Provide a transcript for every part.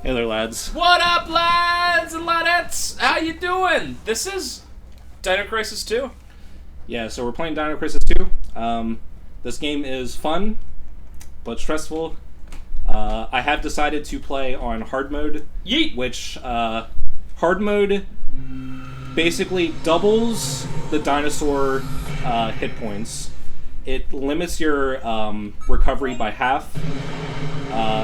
Hey there, lads. What up, lads and ladettes? How you doing? This is Dino Crisis 2. Yeah, so we're playing Dino Crisis 2. This game is fun, but stressful. I have decided to play on hard mode. Yeet! Which, hard mode basically doubles the dinosaur hit points. It limits your recovery by half.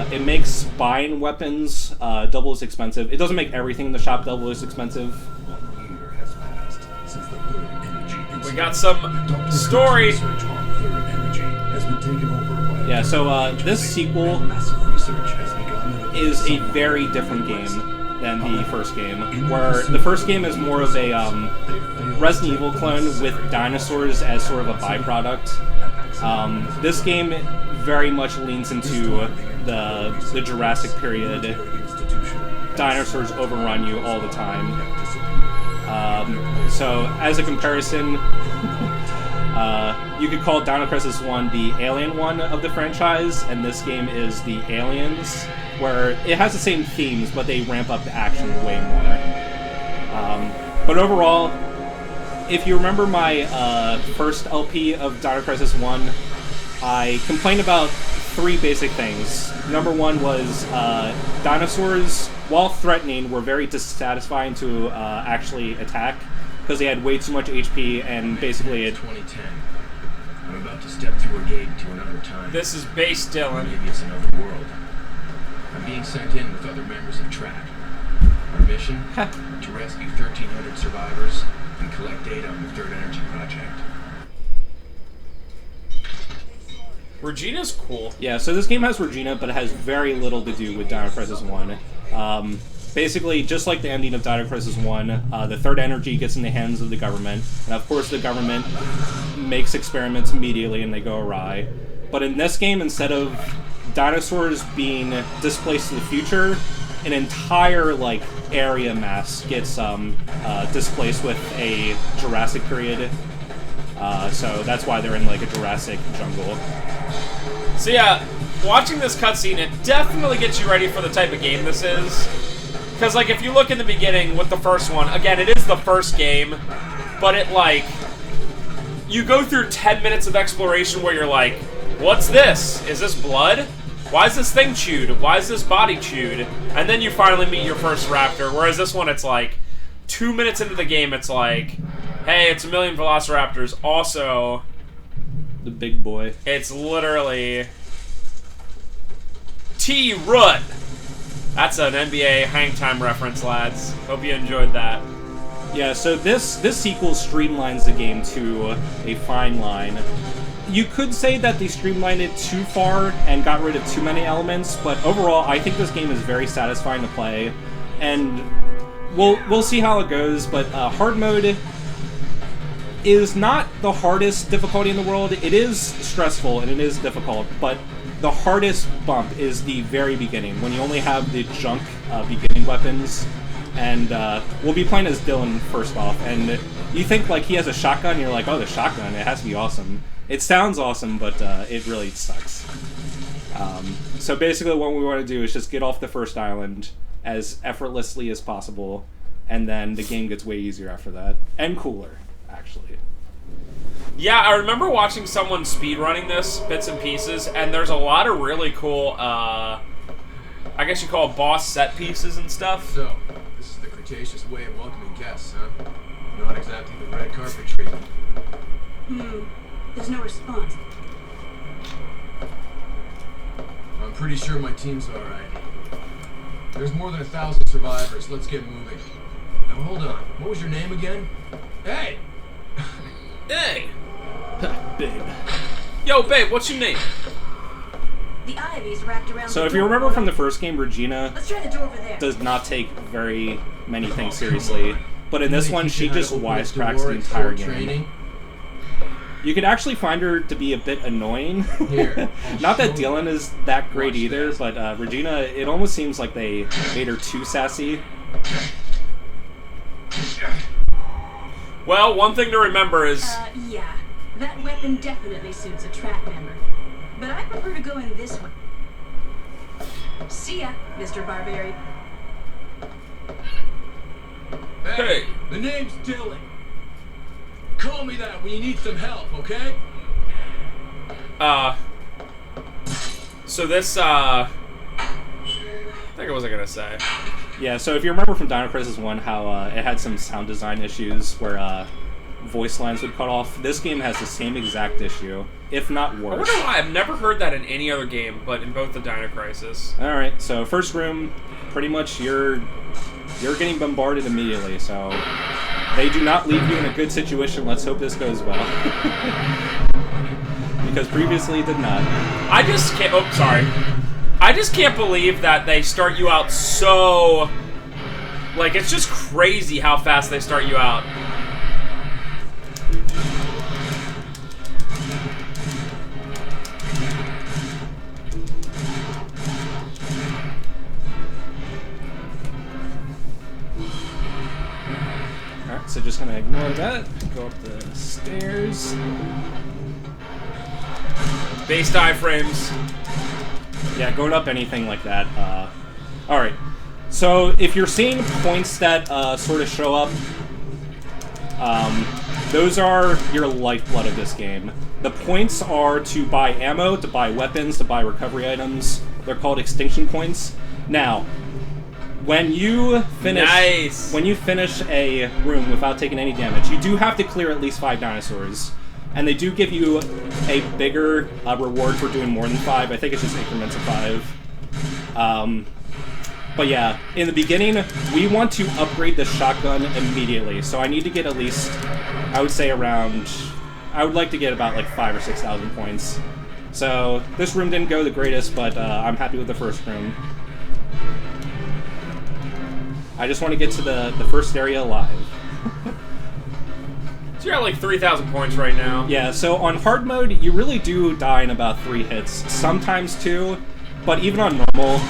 It makes buying weapons double as expensive. It doesn't make everything in the shop double as expensive. 1 year has passed since the third energy incident. We got some story. Research on third energy has been taken over by Yeah, so this sequel massive research has begun is a very different game than the first game, where the first game is more of a Resident Evil clone with dinosaurs as sort of a byproduct. This game very much leans into the Jurassic period. Dinosaurs overrun you all the time. So as a comparison, you could call Dino Crisis 1 the Alien one of the franchise, and this game is the Aliens, where it has the same themes, but they ramp up the action way more. But overall, if you remember my first LP of Dino Crisis 1, I complained about 3 basic things. Number 1 was dinosaurs, while threatening, were very dissatisfying to actually attack, because they had way too much HP, and basically it... 2010. I'm about to step through a gate into another time. This is base Dylan. Maybe it's another world. I'm being sent in with other members of TRACK. Our mission? To rescue 1,300 survivors and collect data on the Third Energy Project. Regina's cool. Yeah, so this game has Regina, but it has very little to do with Dino Crisis 1. Basically, just like the ending of Dino Crisis 1, the Third Energy gets in the hands of the government, and of course the government makes experiments immediately and they go awry. But in this game, instead of dinosaurs being displaced to the future, an entire, area mass gets displaced with a Jurassic period. So that's why they're in, a Jurassic jungle. So yeah, watching this cutscene, it definitely gets you ready for the type of game this is. Because, if you look in the beginning with the first one, again, it is the first game, but it, you go through 10 minutes of exploration where you're like, what's this? Is this blood? Why is this thing chewed? Why is this body chewed? And then you finally meet your first raptor, whereas this one, it's 2 minutes into the game, it's like, hey, it's a million velociraptors. Also, The big boy. it's literally T-Rut. That's an NBA hang time reference, lads. Hope you enjoyed that. Yeah, so this sequel streamlines the game to a fine line. You could say that they streamlined it too far and got rid of too many elements, but overall, I think this game is very satisfying to play, and we'll see how it goes. But hard mode is not the hardest difficulty in the world. It is stressful and it is difficult, but the hardest bump is the very beginning, when you only have the junk beginning weapons. And we'll be playing as Dylan first off, and you think he has a shotgun, you're like, oh, the shotgun, it has to be awesome. It sounds awesome, but it really sucks. So basically what we want to do is just get off the first island as effortlessly as possible, and then the game gets way easier after that. And cooler, actually. Yeah, I remember watching someone speedrunning this, bits and pieces, and there's a lot of really cool, I guess you call it boss set pieces and stuff. So, this is the Cretaceous way of welcoming guests, huh? Not exactly the red carpet treatment. There's no response. I'm pretty sure my team's alright. There's more than 1,000 survivors. Let's get moving. Now hold on. What was your name again? Hey! Hey! Babe. Yo, babe, what's your name? The ivy's wrapped around. So the if you door. remember from the first game, Regina Let's try the door over there. does not take very many things seriously. But in this They one, teach she you how to just open a wisecracks door the at entire full game. training? You could actually find her to be a bit annoying. Here, I'll Not that show you. Dylan is that great Watch either, this. but Regina, it almost seems like they made her too sassy. Well, one thing to remember is... Yeah. That weapon definitely suits a track member. But I prefer to go in this way. See ya, Mr. Barbarian. Hey. The name's Dylan. Call me that when you need some help, okay? So this, I think what was I gonna say? Yeah, so if you remember from Dino Crisis 1 how it had some sound design issues where voice lines would cut off, this game has the same exact issue, if not I worse. wonder why. I've never heard that in any other game, but in both the Dino Crisis. Alright, so first room, pretty much you're getting bombarded immediately, so they do not leave you in a good situation. Let's hope this goes well. Because previously it did not. I just can't... Oh, sorry. I just can't believe that they start you out so... Like, it's just crazy how fast they start you out. Alright, so just gonna ignore that, go up the stairs. Base diaphragms. Yeah, going up anything like that. Alright, so if you're seeing points that sort of show up, those are your lifeblood of this game. The points are to buy ammo, to buy weapons, to buy recovery items. They're called extinction points. Now, when you finish a room without taking any damage, you do have to clear at least 5 dinosaurs. And they do give you a bigger reward for doing more than 5. I think it's just increments of 5. But yeah, in the beginning, we want to upgrade the shotgun immediately. So I need to get at least, I would say around, I would like to get about like 5,000 or 6,000 points. So this room didn't go the greatest, but I'm happy with the first room. I just want to get to the first area alive. So you're at like 3,000 points right now. Yeah, so on hard mode, you really do die in about 3 hits, sometimes 2, but even on normal,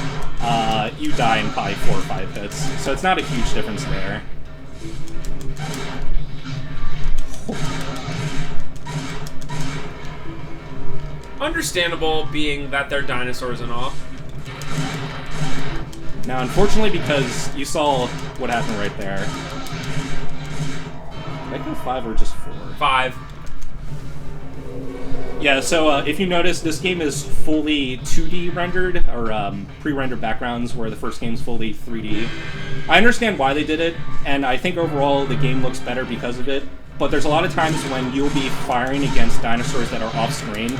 you die in probably 4 or 5 hits, so it's not a huge difference there. Understandable, being that they're dinosaurs and all. Now, unfortunately, because you saw what happened right there. Did I go 5 or just 4? 5. Yeah, so if you notice, this game is fully 2D rendered, or pre-rendered backgrounds, where the first game's fully 3D. I understand why they did it, and I think overall the game looks better because of it, but there's a lot of times when you'll be firing against dinosaurs that are off-screen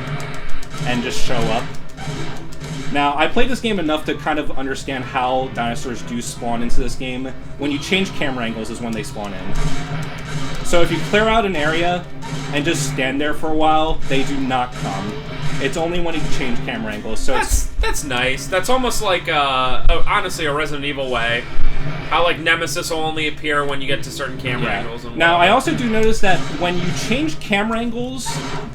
and just show up. Now, I played this game enough to kind of understand how dinosaurs do spawn into this game. When you change camera angles is when they spawn in. So if you clear out an area and just stand there for a while, they do not come. It's only when you change camera angles. So That's nice. That's almost like, honestly, a Resident Evil way. How, like, Nemesis will only appear when you get to certain camera angles. And now, I also do notice that when you change camera angles,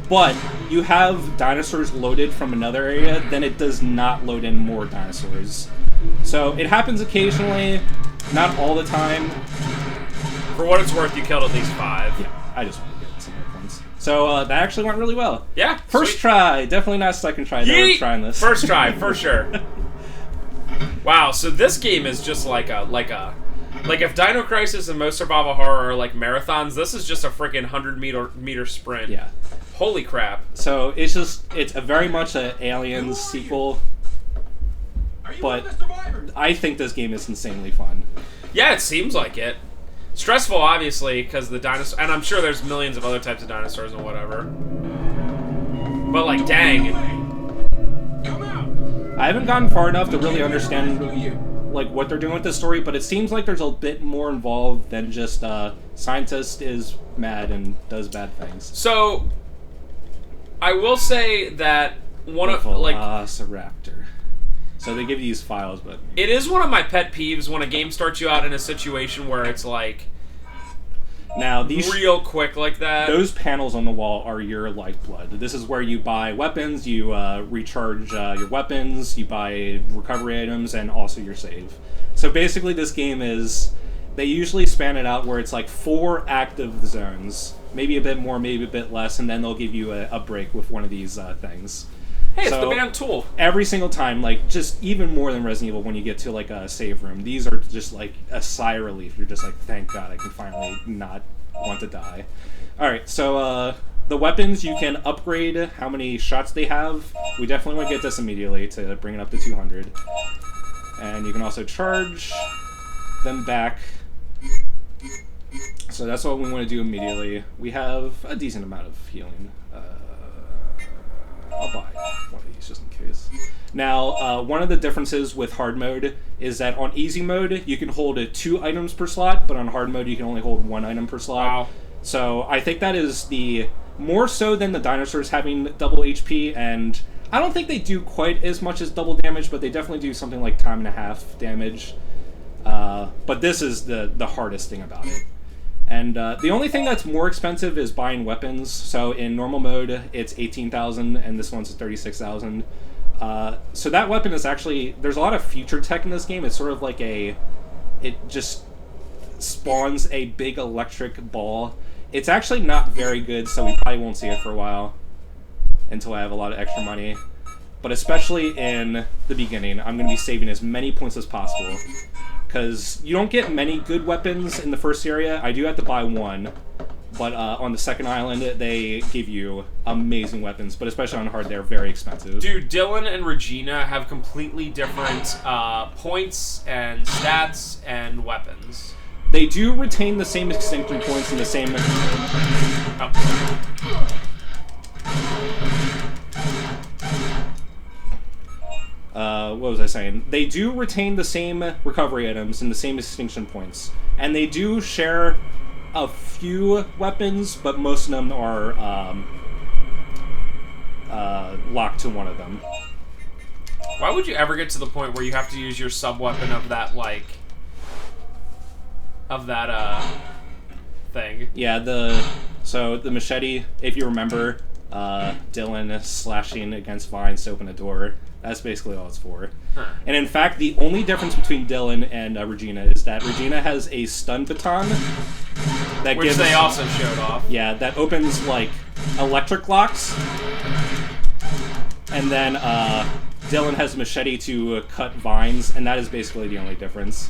but you have dinosaurs loaded from another area, then it does not load in more dinosaurs. So it happens occasionally, not all the time. For what it's worth, you killed at least 5. Yeah, I just want to get some more points. So that actually went really well. Yeah. First sweet. try, definitely not second try. Never trying this. First try, for sure. Wow, so this game is just like if Dino Crisis and most survival horror are like marathons, this is just a freaking 100-meter sprint. Yeah. Holy crap. So it's a very much an Aliens sequel, but I think this game is insanely fun. Yeah, it seems like it. Stressful, obviously, because the dinosaur, and I'm sure there's millions of other types of dinosaurs and whatever. But like, dang. Come out. I haven't gotten far enough to really understand like what they're doing with this story, but it seems like there's a bit more involved than just scientist is mad and does bad things. So, I will say that one of Velociraptor. So they give you these files, but it is one of my pet peeves when a game starts you out in a situation where it's like now these real quick like that. Those panels on the wall are your lifeblood. This is where you buy weapons, you recharge your weapons, you buy recovery items, and also your save. So basically, this game is they usually span it out where it's like 4 active zones, maybe a bit more, maybe a bit less, and then they'll give you a break with one of these things. Hey, it's So, the band Tool. every single time, like, just even more than Resident Evil when you get to, like, a save room, these are just, like, a sigh of relief. You're just like, thank God I can finally not want to die. Alright, so, the weapons, you can upgrade how many shots they have. We definitely want to get this immediately to bring it up to 200. And you can also charge them back. So that's what we want to do immediately. We have a decent amount of healing. I'll buy one of these just in case. Now, one of the differences with hard mode is that on easy mode, you can hold 2 items per slot, but on hard mode, you can only hold 1 item per slot. Wow. So I think that is more so than the dinosaurs having double HP, and I don't think they do quite as much as double damage, but they definitely do something like time and a half damage. But this is the hardest thing about it. And the only thing that's more expensive is buying weapons. So in normal mode, it's 18,000, and this one's 36,000. So that weapon is actually, there's a lot of future tech in this game. It's sort of like it just spawns a big electric ball. It's actually not very good, so we probably won't see it for a while until I have a lot of extra money. But especially in the beginning, I'm going to be saving as many points as possible. Because you don't get many good weapons in the first area. I do have to buy one. But on the second island, they give you amazing weapons. But especially on hard, they're very expensive. Dude, Dylan and Regina have completely different points and stats and weapons. They do retain the same extinction points and the same... what was I saying? They do retain the same recovery items and the same extinction points. And they do share a few weapons, but most of them are locked to one of them. Why would you ever get to the point where you have to use your sub-weapon of that, like... of that, thing? Yeah, so the machete, if you remember, Dylan slashing against vines to open a door. That's basically all it's for. Huh. And in fact, the only difference between Dylan and Regina is that Regina has a stun baton that Which they also showed off. Yeah, that opens, like, electric locks. And then Dylan has a machete to cut vines, and that is basically the only difference.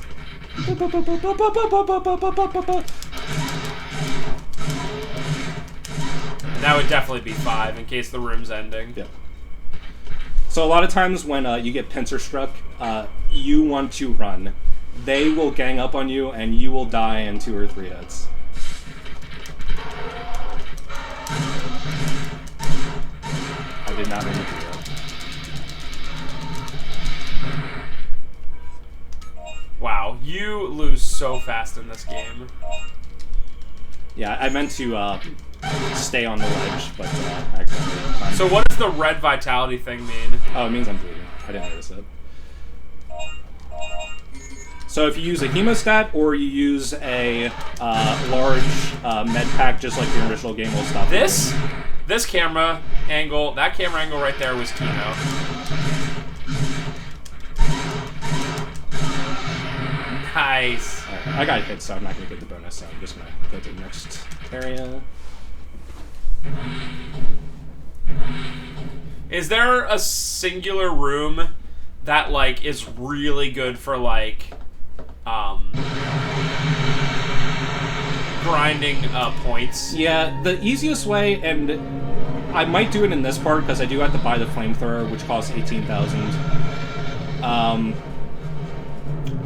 That would definitely be 5 in case the room's ending. Yeah. So a lot of times when you get pincer struck, you want to run. They will gang up on you, and you will die in 2 or 3 hits. I did not mean to do that. Wow, you lose so fast in this game. Yeah, I meant to stay on the ledge, but accidentally. So what does the red vitality thing mean? Oh, it means I'm bleeding. I didn't notice it. So if you use a hemostat or you use a large med pack, just like the original game, will stop. This camera angle, that camera angle right there was Kino. Nice. Right, I got hit, so I'm not going to get the bonus, so I'm just going to go to the next area. Is there a singular room that, like, is really good for, like, grinding points? Yeah, the easiest way, and I might do it in this part because I do have to buy the flamethrower, which costs 18,000.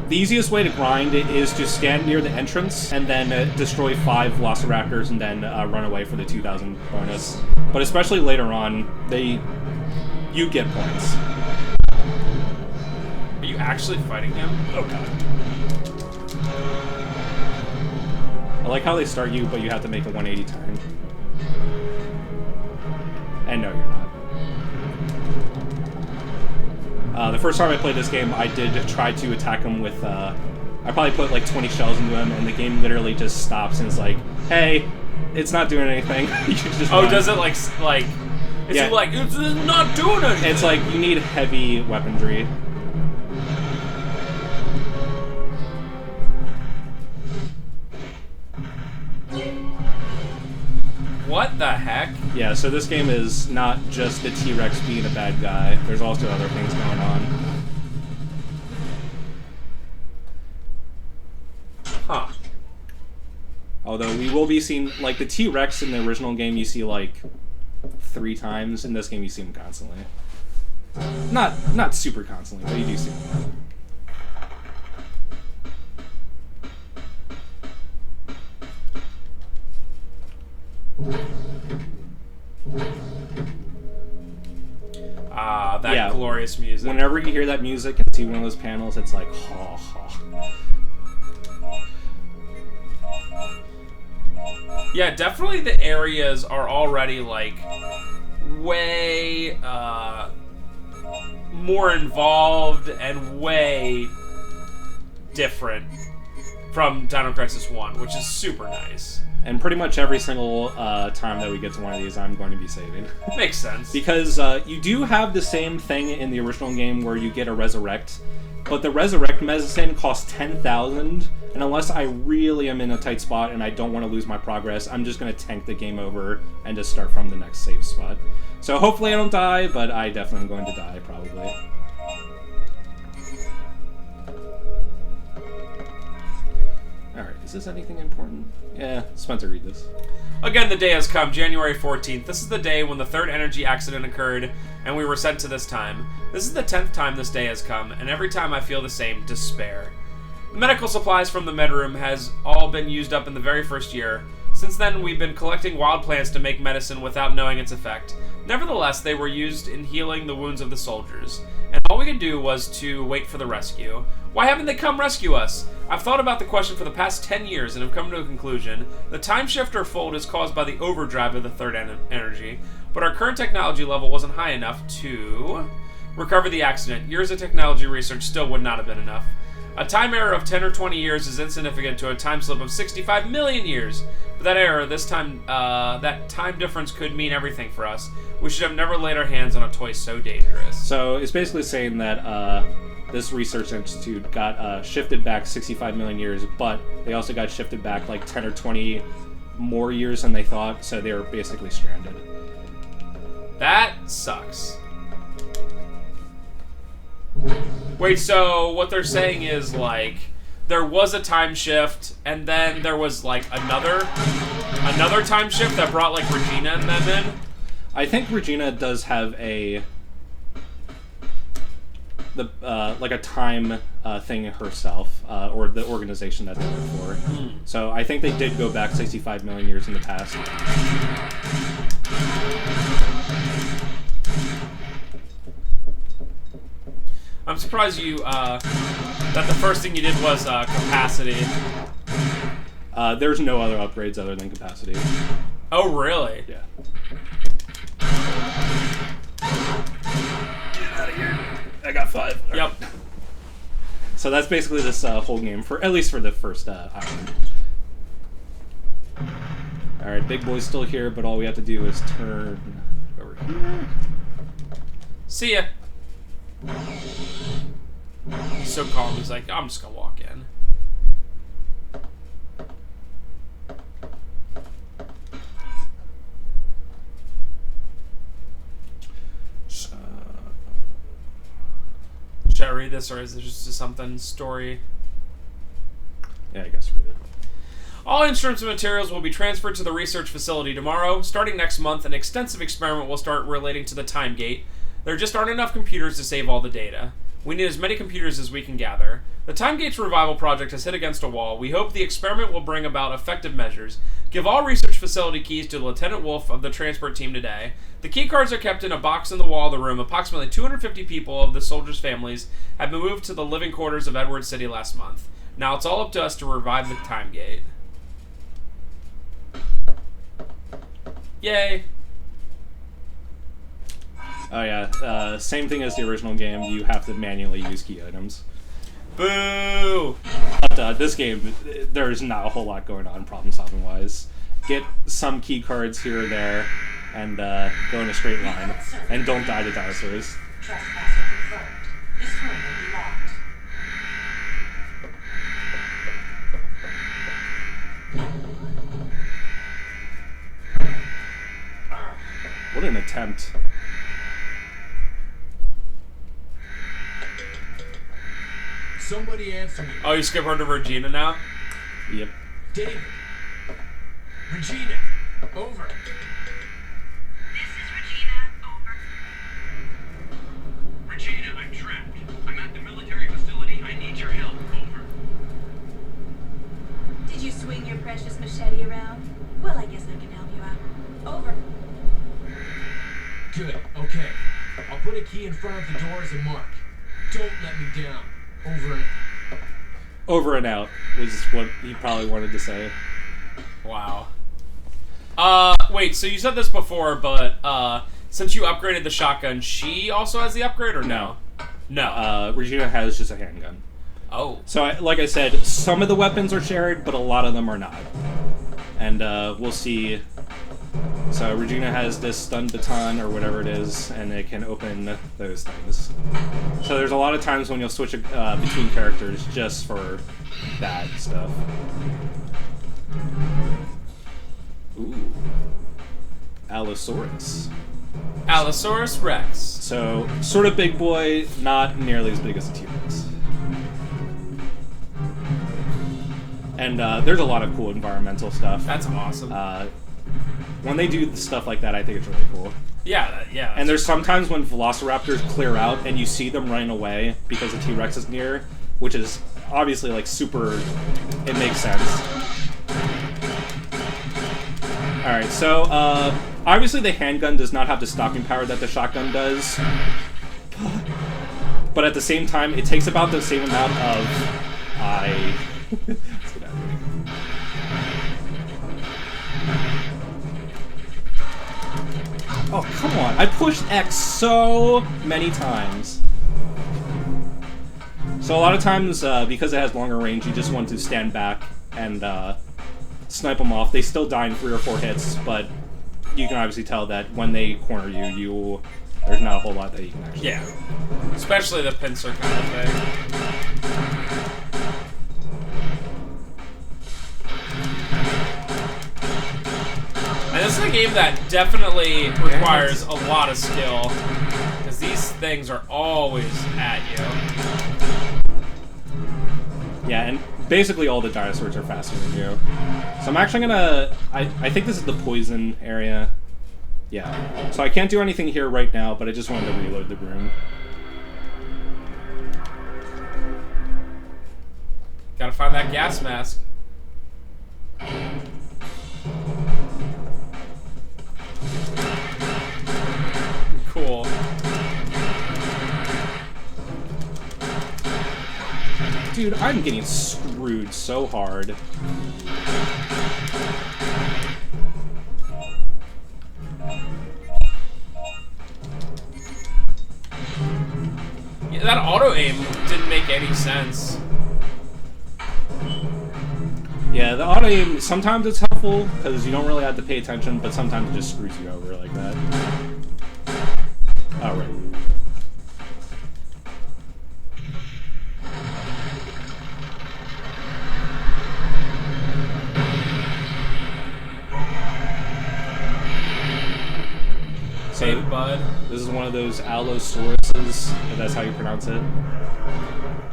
The easiest way to grind it is to stand near the entrance and then destroy 5 velociraptors and then run away for the 2,000 bonus. But especially later on, you get points. Are you actually fighting him? Oh god. I like how they start you, but you have to make a 180 turn. And no, you're not. The first time I played this game, I did try to attack him with, I probably put like 20 shells into him, and the game literally just stops and it's like, hey, it's not doing anything. You just run. Does it like, is Yeah. it like, it's not doing anything? It's like, you need heavy weaponry. What the heck? Yeah, so this game is not just the T-Rex being a bad guy. There's also other things going on. Huh. Although we will be seeing, like, the T-Rex in the original game you see, like, 3 times. In this game you see him constantly. Not super constantly, but you do see him. Ah, that glorious music. Whenever you hear that music and see one of those panels, it's like, ha ha. Yeah, definitely the areas are already, like, way more involved and way different from Dino Crisis 1, which is super nice. And pretty much every single time that we get to one of these, I'm going to be saving. Makes sense. Because you do have the same thing in the original game where you get a resurrect, but the resurrect medicine costs 10,000, and unless I really am in a tight spot and I don't want to lose my progress, I'm just going to tank the game over and just start from the next save spot. So hopefully I don't die, but I definitely am going to die, probably. Alright, is this anything important? Yeah, Spencer, read this. Again, the day has come, January 14th. This is the day when the third energy accident occurred, and we were sent to this time. This is the 10th time this day has come, and every time I feel the same despair. The medical supplies from the medroom has all been used up in the very first year. Since then, we've been collecting wild plants to make medicine without knowing its effect. Nevertheless, they were used in healing the wounds of the soldiers, and all we could do was to wait for the rescue. Why haven't they come rescue us? I've thought about the question for the past 10 years and have come to a conclusion. The time shift or fold is caused by the overdrive of the third energy, but our current technology level wasn't high enough to recover the accident. Years of technology research still would not have been enough. A time error of 10 or 20 years is insignificant to a time slip of 65 million years. But that error, that time difference could mean everything for us. We should have never laid our hands on a toy so dangerous. So it's basically saying that this research institute got shifted back 65 million years, but they also got shifted back like 10 or 20 more years than they thought, so they were basically stranded. That sucks. Wait, so what they're saying is, like, there was a time shift, and then there was, like, another time shift that brought, like, Regina and them in? I think Regina does have a time thing herself, or the organization that they work for. So I think they did go back 65 million years in the past. I'm surprised you, that the first thing you did was, capacity. There's no other upgrades other than capacity. Oh, really? Yeah. Get out of here. I got 5. Yep. So that's basically this whole game, for at least for the first island. Alright, Big Boy's still here, but all we have to do is turn over here. See ya. He's so calm, he's like, I'm just gonna walk in. Should I read this, or is it just something story? Yeah, I guess read it. All instruments and materials will be transferred to the research facility tomorrow. Starting next month, an extensive experiment will start relating to the time gate. There just aren't enough computers to save all the data. We need as many computers as we can gather. The Time Gates Revival Project has hit against a wall. We hope the experiment will bring about effective measures. Give all research facility keys to Lieutenant Wolf of the transport team today. The key cards are kept in a box in the wall of the room. Approximately 250 people of the soldiers' families have been moved to the living quarters of Edward City last month. Now it's all up to us to revive the Time Gate. Yay! Oh yeah, same thing as the original game, you have to manually use key items. Boo! But this game, there's not a whole lot going on problem-solving wise. Get some key cards here or there, and go in a straight line, and don't die to dinosaurs. Trespasser confirmed. This room will be locked. attempt. Somebody answer me. Oh, you skip her to Regina now? Yep. David. Regina. Over. This is Regina. Over. Regina, I'm trapped. I'm at the military facility. I need your help. Over. Did you swing your precious machete around? Well, I guess I can help you out. Over. Good. Okay. I'll put a key in front of the door as a mark. Don't let me down. Over. Over and out was what he probably wanted to say. Wow. Wait, so you said this before, but, since you upgraded the shotgun, she also has the upgrade, or no? No. Regina has just a handgun. Oh. So, like I said, some of the weapons are shared, but a lot of them are not. And we'll see. So Regina has this stun baton, or whatever it is, and it can open those things. So there's a lot of times when you'll switch between characters just for that stuff. Ooh. Allosaurus. Allosaurus Rex. So, sort of big boy, not nearly as big as a T-Rex. And there's a lot of cool environmental stuff. That's awesome. When they do stuff like that, I think it's really cool. Yeah. And there's sometimes when velociraptors clear out and you see them running away because the T-Rex is near, which is obviously like super, it makes sense. Alright, so obviously the handgun does not have the stopping power that the shotgun does. But at the same time, it takes about the same amount of... Let's get out of here. Oh, come on. I pushed X so many times. So a lot of times, because it has longer range, you just want to stand back and snipe them off. They still die in 3 or 4 hits, but you can obviously tell that when they corner you, there's not a whole lot that you can actually do. Yeah. Especially the pincer kind of thing. And this is a game that definitely requires a lot of skill, because these things are always at you. Yeah, and basically all the dinosaurs are faster than you. So I'm actually gonna... I think this is the poison area. Yeah. So I can't do anything here right now, but I just wanted to reload the room. Gotta find that gas mask. Cool. Dude, I'm getting screwed so hard. Yeah, that auto-aim didn't make any sense. Yeah, the auto-aim, sometimes it's helpful, because you don't really have to pay attention, but sometimes it just screws you over like that. Oh, right. Save bud. This is one of those Allosauruses, if that's how you pronounce it.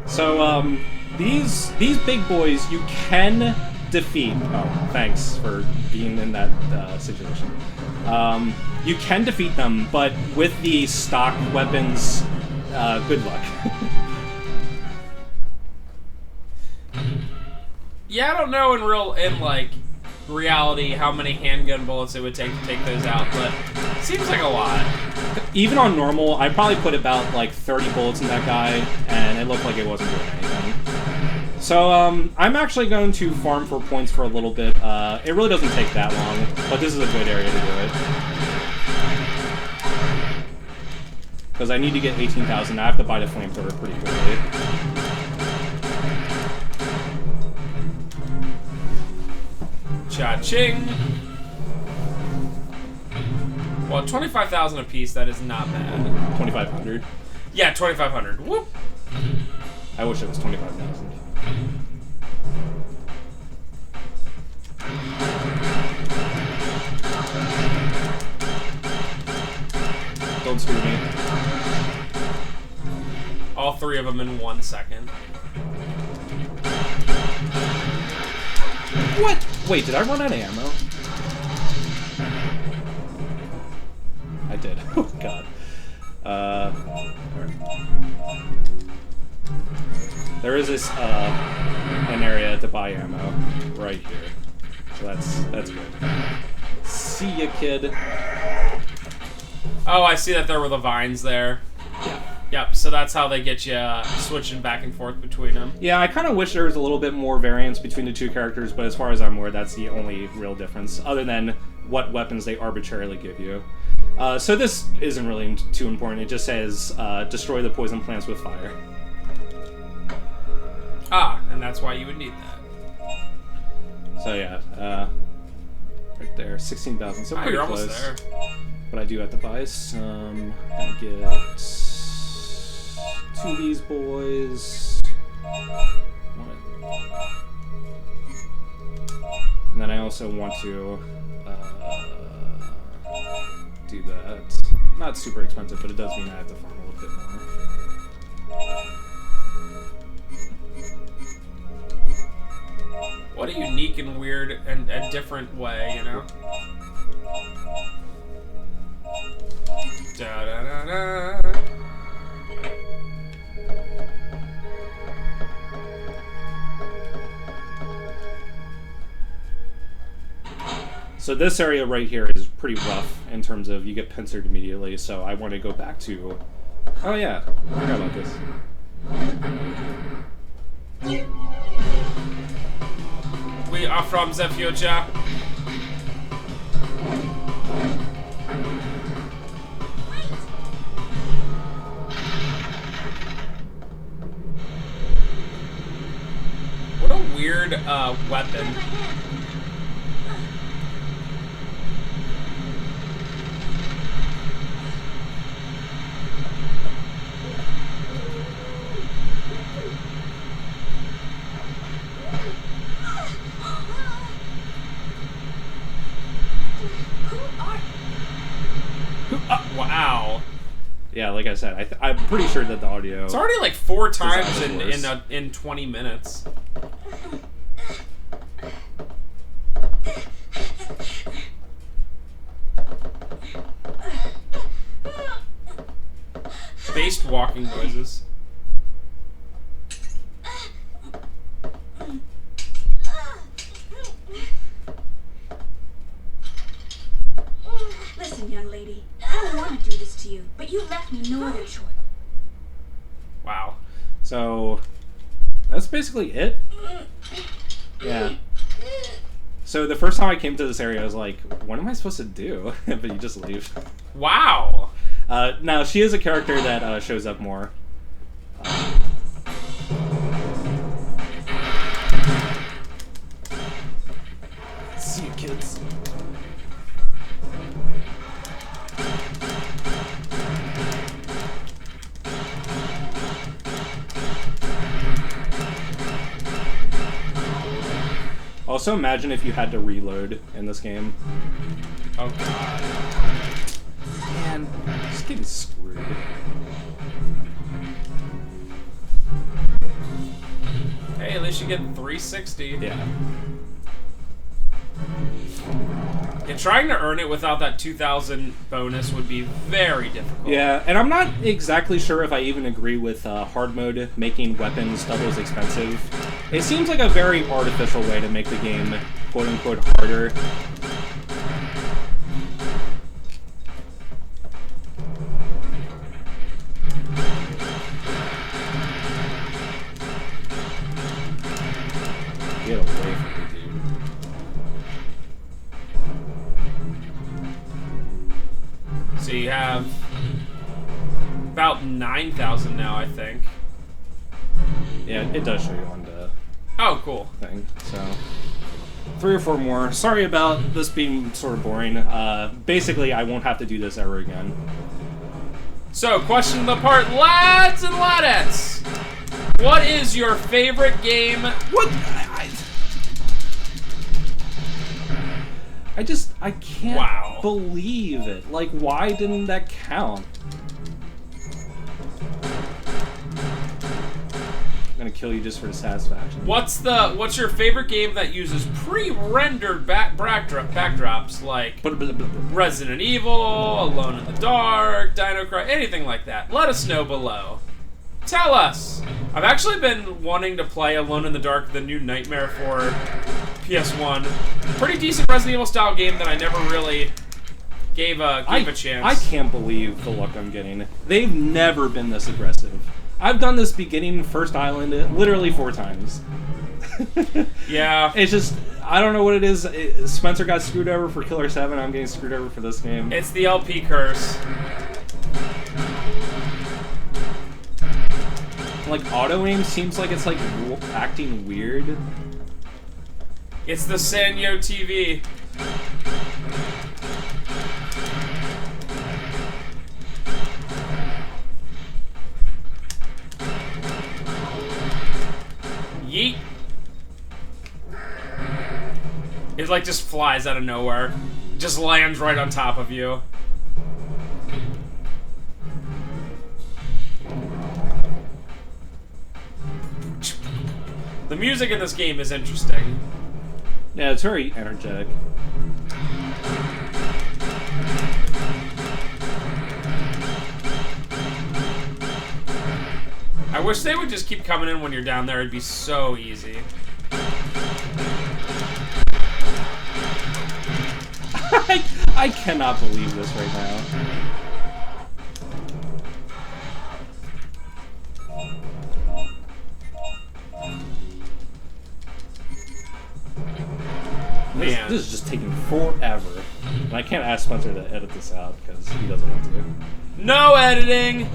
So, these big boys you can defeat. Oh, thanks for being in that situation. You can defeat them, but with the stock weapons, good luck. Yeah, I don't know in reality how many handgun bullets it would take to take those out, but it seems like a lot. Even on normal, I probably put about like 30 bullets in that guy, and it looked like it wasn't doing anything. So, I'm actually going to farm for points for a little bit. It really doesn't take that long, but this is a good area to do it. Because I need to get 18,000, I have to buy the flamethrower pretty quickly. Cha-ching! Well, 25,000 apiece, that is not bad. 2,500. Yeah, 2,500. Whoop! I wish it was 25,000. of them in 1 second. What? Wait, did I run out of ammo? I did. Oh god. There is this an area to buy ammo right here. So that's good. See ya, kid. Oh, I see that there were the vines there. Yeah. Yep, so that's how they get you switching back and forth between them. Yeah, I kind of wish there was a little bit more variance between the two characters, but as far as I'm aware, that's the only real difference, other than what weapons they arbitrarily give you. So this isn't really too important. It just says, destroy the poison plants with fire. Ah, and that's why you would need that. So yeah, right there, 16,000, so pretty you're close. almost there. But I do have to buy some. Gonna get 2 of these boys. And then I also want to do that. Not super expensive, but it does mean I have to farm a little bit more. What a unique and weird and different way, you know? Da da da da. So this area right here is pretty rough in terms of you get pincered immediately, so I want to go back to... Oh yeah, I forgot about this. We are from the future. What a weird weapon. Wow. Yeah, like I said, I'm pretty sure that the audio... It's already like 4 times worse. in 20 minutes. Based walking noises. Listen, young lady, I don't want to do this to you, but you left me no other choice. Wow. So, that's basically it. Yeah. So the first time I came to this area, I was like, what am I supposed to do? But you just leave. Wow. Now, she is a character that shows up more. See you, kids. Also, imagine if you had to reload in this game. Oh god. Man, just getting screwed. Hey, at least you get 360. Yeah. Yeah, trying to earn it without that 2,000 bonus would be very difficult. Yeah, and I'm not exactly sure if I even agree with hard mode making weapons double as expensive. It seems like a very artificial way to make the game quote-unquote harder. Get away from me, dude. So you have about 9,000 now, I think. Yeah, it does show you on the Oh, cool. thing, so... 3 or 4 more. Sorry about this being sort of boring. Basically, I won't have to do this ever again. So, question of the part, lads and ladettes. What is your favorite game? What? I can't believe it. Like, why didn't that count? gonna kill you just for the satisfaction. What's your favorite game that uses pre-rendered backdrops like Resident Evil, Alone in the Dark, Dino Crisis, anything like that? Let us know below. Tell us. I've actually been wanting to play Alone in the Dark, the new Nightmare for PS1. Pretty decent Resident Evil style game that I never really gave a chance. I can't believe the luck I'm getting. They've never been this aggressive. I've done this beginning first island literally 4 times. Yeah. It's just, I don't know what it is. Spencer got screwed over for Killer 7. I'm getting screwed over for this game. It's the LP curse. Like, auto-aim seems like it's, like, acting weird. It's the Sanyo TV. Yeet. It, like, just flies out of nowhere. Just lands right on top of you. The music in this game is interesting. Yeah, it's very energetic. I wish they would just keep coming in when you're down there. It'd be so easy. I cannot believe this right now. This is just taking forever. And I can't ask Spencer to edit this out because he doesn't want to. No editing!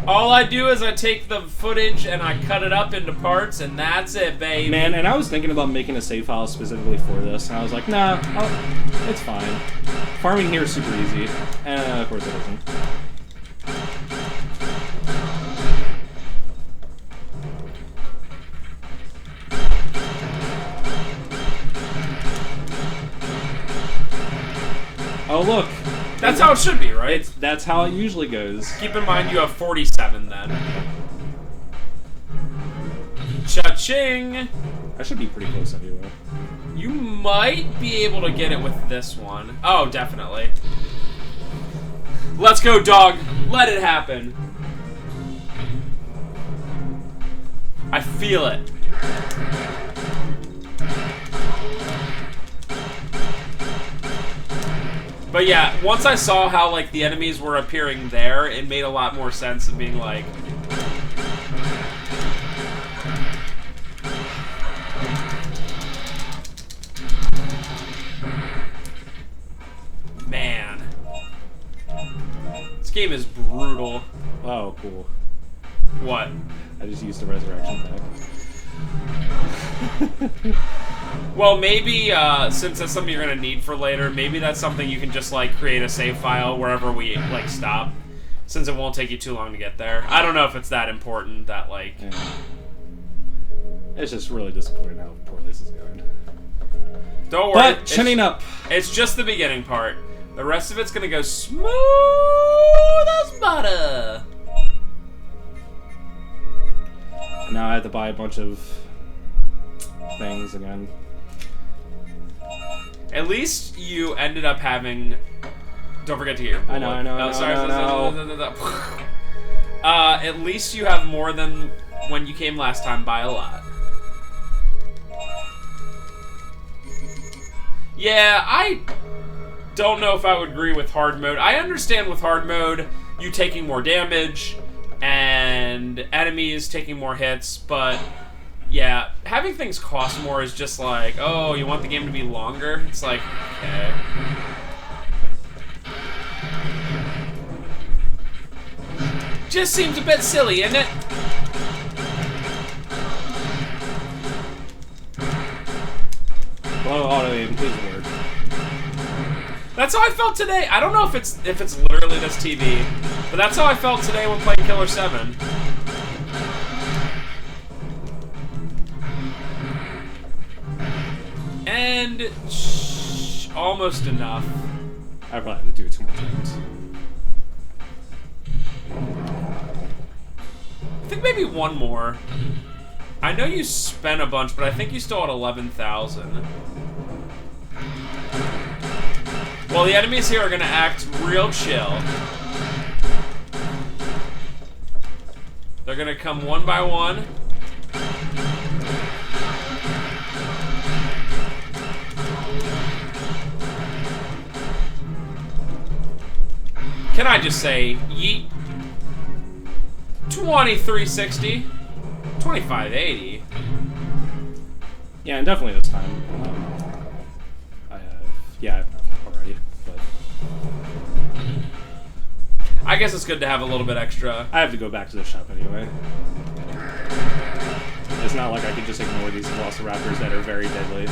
All I do is I take the footage and I cut it up into parts, and that's it, baby. Man, and I was thinking about making a save file specifically for this, and I was like, nah, it's fine. Farming here is super easy. And of course it isn't. Oh, look. That's how it should be, right? That's how it usually goes. Keep in mind you have 47 then. Cha-ching! I should be pretty close anyway. You might be able to get it with this one. Oh, definitely. Let's go, dog. Let it happen. I feel it. But yeah, once I saw how, like, the enemies were appearing there, it made a lot more sense of being like... Man. This game is brutal. Oh, cool. What? I just used the resurrection pack. Well, maybe, since that's something you're gonna need for later, maybe that's something you can just, like, create a save file wherever we, like, stop. Since it won't take you too long to get there. I don't know if it's that important that, like... Yeah. It's just really disappointing how poor this is going. Don't worry. But, chinning up. It's just the beginning part. The rest of it's gonna go smooth as butter. And now I have to buy a bunch of things again. At least you ended up having... Don't forget to get your... I know. At least you have more than when you came last time by a lot. Yeah, I don't know if I would agree with hard mode. I understand with hard mode, you taking more damage and enemies taking more hits, but yeah, having things cost more is just like, oh, you want the game to be longer? It's like, okay. Just seems a bit silly, isn't it? Well, auto aim, please work. That's how I felt today. I don't know if it's literally this TV, but that's how I felt today when playing Killer 7. And almost enough. I probably have to do it 2 more times. think maybe one more. I know you spent a bunch, but I think you still had 11,000. Well, the enemies here are gonna act real chill. They're gonna come one by one. Can I just say, yeet? 2360, 2580. Yeah, and definitely this time. Yeah, already, but I guess it's good to have a little bit extra. I have to go back to the shop anyway. It's not like I could just ignore these velociraptors that are very deadly.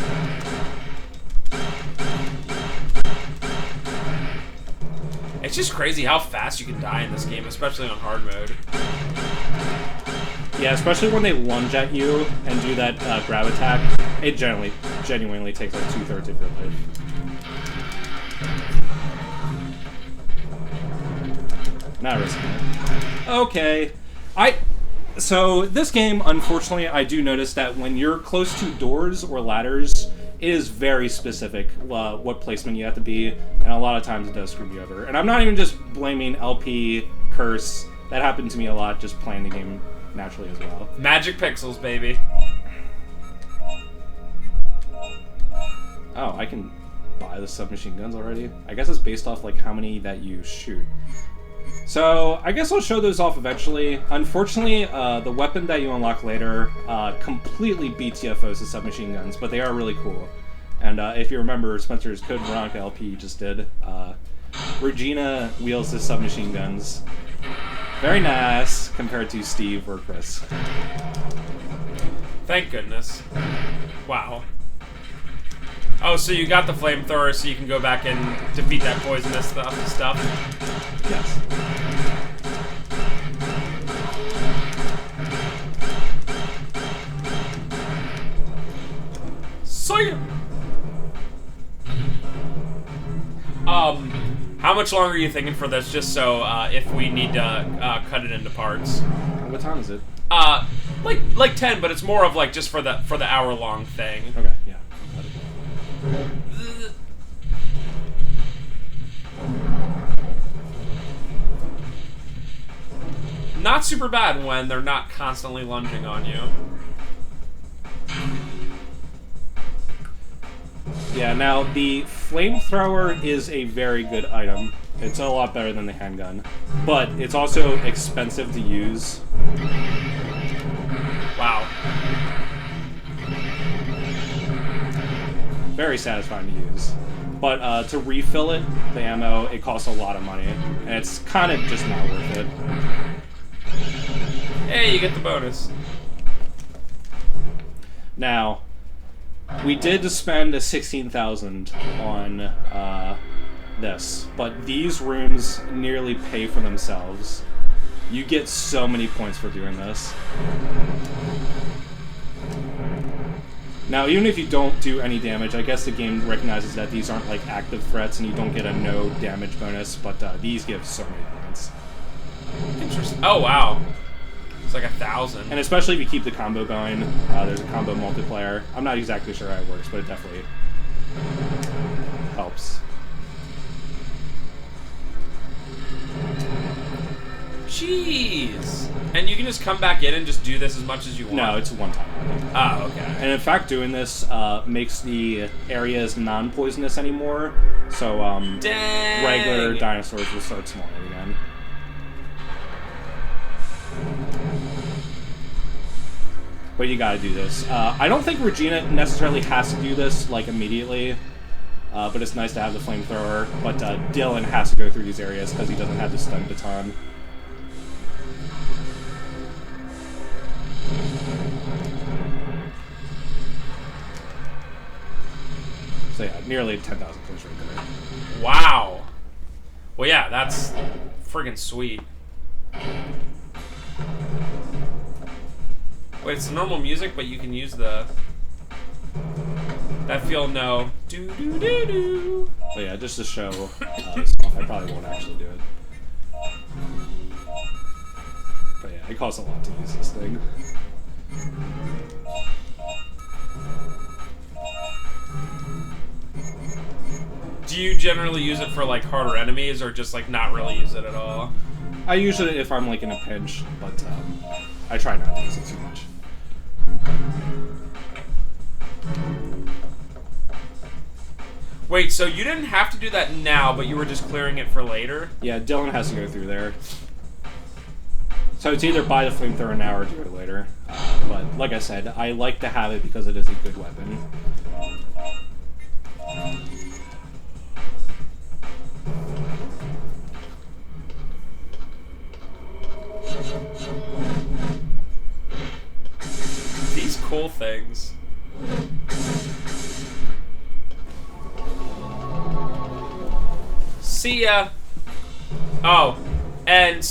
It's just crazy how fast you can die in this game, especially on hard mode. Yeah, especially when they lunge at you and do that grab attack, it genuinely takes like 2/3 of your life. Not risking it. Okay. So this game, unfortunately, I do notice that when you're close to doors or ladders, it is very specific what placement you have to be, and a lot of times it does screw you over. And I'm not even just blaming LP, Curse. That happened to me a lot just playing the game naturally as well. Magic pixels, baby. Oh, I can buy the submachine guns already? I guess it's based off like how many that you shoot. So, I guess I'll show those off eventually. Unfortunately, the weapon that you unlock later completely BTFOs the submachine guns, but they are really cool. And if you remember Spencer's Code Veronica LP just did, Regina wields the submachine guns. Very nice compared to Steve or Chris. Thank goodness. Wow. Oh, so you got the flamethrower so you can go back and defeat that poisonous stuff? Yes. So yeah. How much longer are you thinking for this? Just so if we need to cut it into parts. What time is it? Like 10, but it's more of like just for the hour-long thing. Okay, yeah. Not super bad when they're not constantly lunging on you. Yeah, now the flamethrower is a very good item. It's a lot better than the handgun, but it's also expensive to use. Wow. Very satisfying to use. But to refill it, the ammo, it costs a lot of money, and it's kind of just not worth it. Hey, you get the bonus. Now, we did spend 16,000 on this, but these rooms nearly pay for themselves. You get so many points for doing this. Now, even if you don't do any damage, I guess the game recognizes that these aren't like active threats and you don't get a no damage bonus, but these give so many points. Interesting. Oh, wow. It's like 1,000. And especially if you keep the combo going, there's a combo multiplier. I'm not exactly sure how it works, but it definitely helps. Jeez. And you can just come back in and just do this as much as you want? No, it's a one-time. Oh, okay. And in fact, doing this makes the areas non-poisonous anymore, so Dang. regular dinosaurs will start smaller again. But you gotta do this. I don't think Regina necessarily has to do this, like, immediately. But it's nice to have the flamethrower. But Dylan has to go through these areas because he doesn't have the stun baton. So yeah, nearly 10,000 points right there. Wow. Well, yeah, that's friggin' sweet. Wait, it's the normal music, but you can use the... That feel no. Do do do do. But yeah, just to show this off, I probably won't actually do it. But yeah. it costs a lot to use this thing. Do you generally use it for like harder enemies, or just like not really use it at all? I use it if I'm like in a pinch, but I try not to use it too much. Wait, so you didn't have to do that now, but you were just clearing it for later? Yeah, Dylan has to go through there. So it's either buy the flamethrower now or do it later. But like I said, I like to have it because it is a good weapon. These cool things. See ya. Oh, and